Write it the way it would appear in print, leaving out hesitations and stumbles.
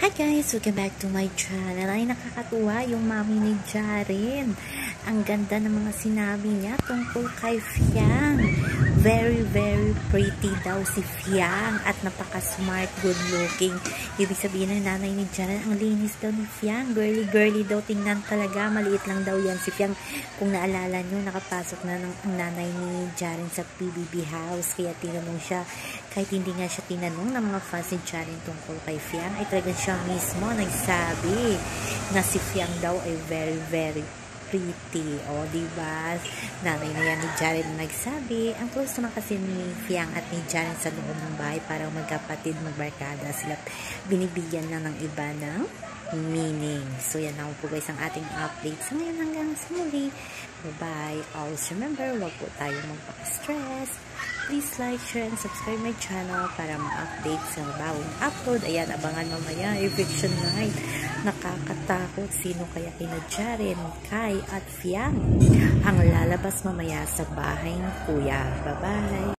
Hi guys! Welcome back to my channel. Ay, nakakatuwa yung mami ni Jaren. Ang ganda ng mga sinabi niya tungkol kay Fiang. Very, very pretty daw si Fiang at napaka-smart, good-looking. Ibig sabihin ng nanay ni Jaren, ang linis daw ni Fiang. Girly-girly daw, tingnan talaga. Maliit lang daw yan si Fiang. Kung naalala nyo, nakapasok na ang nanay ni Jaren sa PBB house. Kaya tinanong siya, kahit hindi nga siya tinanong ng mga fans ni Jaren tungkol kay Fiang, ay talagang siya mismo nagsabi na si Fiang daw ay very, very pretty. O, diba? Nanay na yan ni Jaren na nagsabi. Ang close naman kasi ni Fiang at ni Jaren sa loob ng bahay, parang magkapatid, magbarkada sila. Binibigyan lang ng iba ng meaning. So, yan naman po guys ang ating update. So, ngayon hanggang sa muli. Bye-bye. Always remember, wag po tayo magpa-stress. Please like, share, and subscribe my channel para ma-update sa bagong upload. Ayan, abangan mamaya, Eviction Night. Nakakatakot. Sino kaya kina Jaren, Kai, at Fiang ang lalabas mamaya sa bahay ng kuya. Bye-bye!